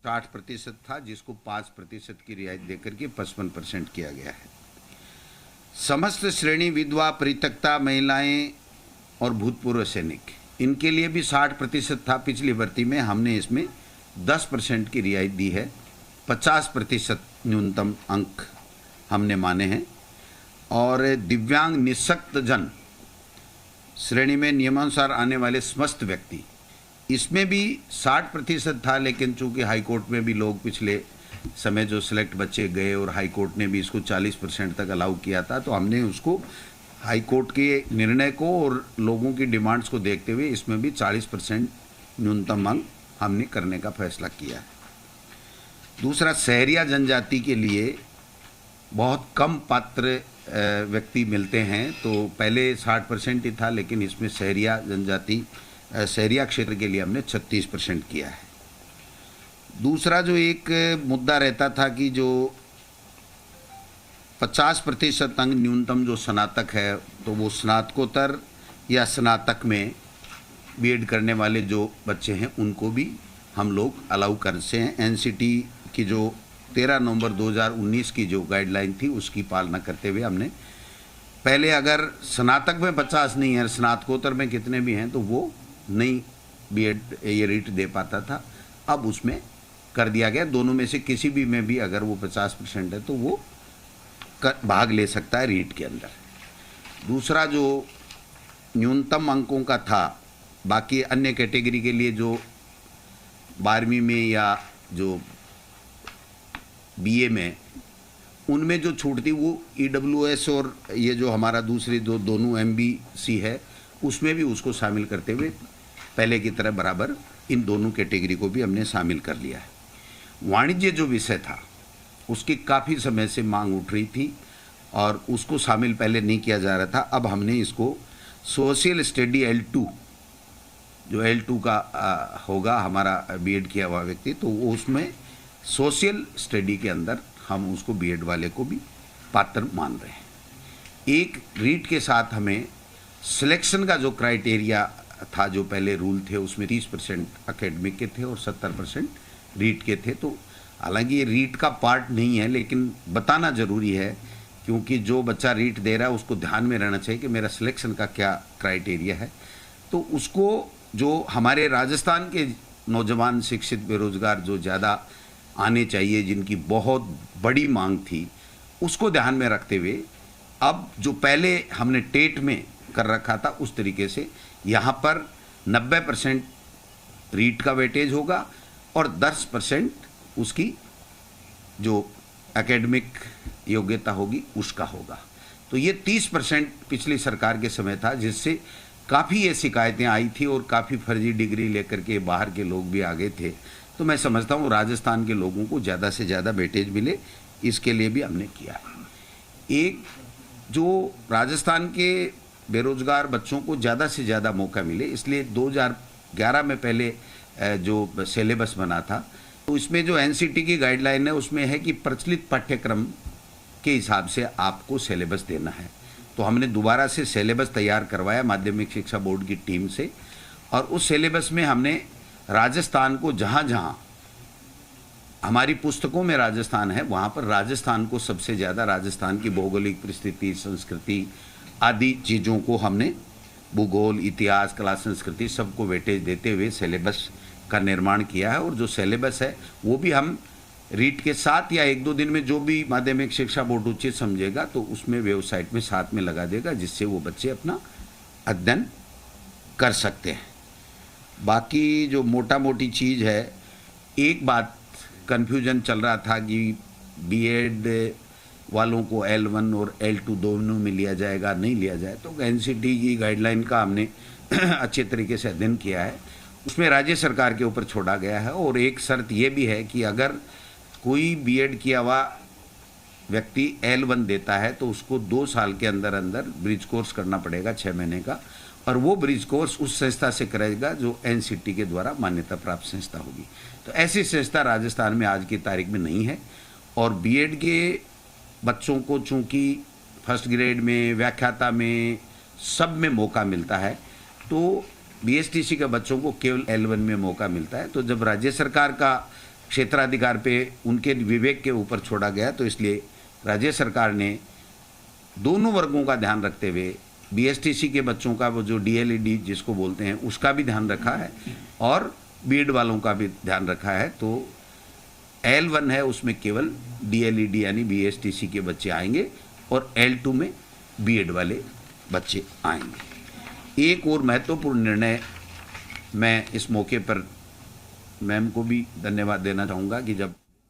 60% था, जिसको 5% की रियायत देकर के 55% किया गया है। समस्त श्रेणी विधवा, परित्यक्ता महिलाएं और भूतपूर्व सैनिक, इनके लिए भी 60% था पिछली भर्ती में। हमने इसमें 10% की रियायत दी है। 50% न्यूनतम अंक हमने माने हैं। और दिव्यांग निःशक्त जन श्रेणी में नियमानुसार आने वाले समस्त व्यक्ति, इसमें भी 60% था, लेकिन चूंकि हाईकोर्ट में भी लोग पिछले समय जो सिलेक्ट बच्चे गए और हाईकोर्ट ने भी इसको 40% तक अलाउ किया था, तो हमने उसको हाईकोर्ट के निर्णय को और लोगों की डिमांड्स को देखते हुए इसमें भी 40% न्यूनतम अंक हमने करने का फैसला किया है। दूसरा, सहरिया जनजाति के लिए बहुत कम पात्र व्यक्ति मिलते हैं, तो पहले 60% ही था, लेकिन इसमें सहरिया जनजाति, सहरिया क्षेत्र के लिए हमने 36% किया है। दूसरा जो एक मुद्दा रहता था कि जो 50% अंक न्यूनतम जो स्नातक है, तो वो स्नातकोत्तर या स्नातक में बीएड करने वाले जो बच्चे हैं उनको भी हम लोग अलाउ कर से हैं। एनसीटी की जो 13 नवंबर 2019 की जो गाइडलाइन थी उसकी पालना करते हुए हमने पहले अगर स्नातक में 50 नहीं है, स्नातकोत्तर में कितने भी हैं, तो वो नहीं बीएड ये रीट दे पाता था। अब उसमें कर दिया गया, दोनों में से किसी भी में भी अगर वो 50% है तो वो भाग ले सकता है रीट के अंदर। दूसरा जो न्यूनतम अंकों का था, बाकी अन्य कैटेगरी के लिए जो 12वीं में या जो बीए में, उनमें जो छूट थी वो ईडब्ल्यूएस और ये जो हमारा दूसरी दोनों एमबीसी है उसमें भी उसको शामिल करते हुए पहले की तरह बराबर इन दोनों कैटेगरी को भी हमने शामिल कर लिया है। वाणिज्य जो विषय था उसकी काफ़ी समय से मांग उठ रही थी और उसको शामिल पहले नहीं किया जा रहा था। अब हमने इसको सोशल स्टडी L2, जो L2 का होगा हमारा बीएड किया हुआ व्यक्ति, तो उसमें सोशल स्टडी के अंदर हम उसको बीएड वाले को भी पात्र मान रहे हैं। एक रीट के साथ हमें सिलेक्शन का जो क्राइटेरिया था, जो पहले रूल थे, उसमें 30% एकेडमिक के थे और 70% रीट के थे। तो हालांकि ये रीट का पार्ट नहीं है, लेकिन बताना ज़रूरी है, क्योंकि जो बच्चा रीट दे रहा है उसको ध्यान में रहना चाहिए कि मेरा सिलेक्शन का क्या क्राइटेरिया है। तो उसको जो हमारे राजस्थान के नौजवान शिक्षित बेरोजगार जो ज़्यादा आने चाहिए, जिनकी बहुत बड़ी मांग थी, उसको ध्यान में रखते हुए अब जो पहले हमने टेट में कर रखा था उस तरीके से यहाँ पर 90% रीट का वेटेज होगा और 10% उसकी जो एकेडमिक योग्यता होगी उसका होगा। तो ये 30% पिछली सरकार के समय था, जिससे काफ़ी ये शिकायतें आई थी और काफ़ी फर्जी डिग्री लेकर के बाहर के लोग भी आ गए थे। तो मैं समझता हूँ राजस्थान के लोगों को ज़्यादा से ज़्यादा वेटेज मिले, इसके लिए भी हमने किया है। एक जो राजस्थान के बेरोजगार बच्चों को ज़्यादा से ज़्यादा मौका मिले, इसलिए 2011 में पहले जो सिलेबस बना था, तो इसमें जो एनसीटी की गाइडलाइन है उसमें है कि प्रचलित पाठ्यक्रम के हिसाब से आपको सिलेबस देना है। तो हमने दोबारा से सिलेबस तैयार करवाया माध्यमिक शिक्षा बोर्ड की टीम से, और उस सिलेबस में हमने राजस्थान को, जहाँ जहाँ हमारी पुस्तकों में राजस्थान है, वहाँ पर राजस्थान को सबसे ज़्यादा, राजस्थान की भौगोलिक परिस्थिति, संस्कृति आदि चीज़ों को हमने, भूगोल, इतिहास, कला, संस्कृति, सबको वेटेज देते हुए सिलेबस का निर्माण किया है। और जो सिलेबस है वो भी हम रीट के साथ या 1-2 दिन में जो भी माध्यमिक शिक्षा बोर्ड उचित समझेगा तो उसमें वेबसाइट में साथ में लगा देगा, जिससे वो बच्चे अपना अध्ययन कर सकते हैं। बाकी जो मोटा मोटी चीज़ है, एक बात कन्फ्यूजन चल रहा था कि बीएड वालों को L1 और L2 दोनों में लिया जाएगा, नहीं लिया जाए। तो एनसीटी की गाइडलाइन का हमने अच्छे तरीके से अध्ययन किया है, उसमें राज्य सरकार के ऊपर छोड़ा गया है। और एक शर्त ये भी है कि अगर कोई बीएड किया हुआ व्यक्ति L1 देता है तो उसको 2 साल के अंदर अंदर ब्रिज कोर्स करना पड़ेगा, 6 महीने का, और वो ब्रिज कोर्स उस संस्था से करेगा जो एनसीटी के द्वारा मान्यता प्राप्त संस्था होगी। तो ऐसी संस्था राजस्थान में आज की तारीख में नहीं है। और बीएड के बच्चों को चूँकि फर्स्ट ग्रेड में, व्याख्याता में, सब में मौका मिलता है, तो बीएसटीसी के बच्चों को केवल L1 में मौका मिलता है। तो जब राज्य सरकार का क्षेत्राधिकार पे उनके विवेक के ऊपर छोड़ा गया, तो इसलिए राज्य सरकार ने दोनों वर्गों का ध्यान रखते हुए बीएसटीसी के बच्चों का वो जो डीएलईडी जिसको बोलते हैं उसका भी ध्यान रखा है और बीएड वालों का भी ध्यान रखा है। तो L1 है उसमें केवल डीएलईडी यानी बीएसटीसी के बच्चे आएंगे और L2 में बीएड वाले बच्चे आएंगे। एक और महत्वपूर्ण निर्णय, मैं इस मौके पर मैम को भी धन्यवाद देना चाहूँगा कि जब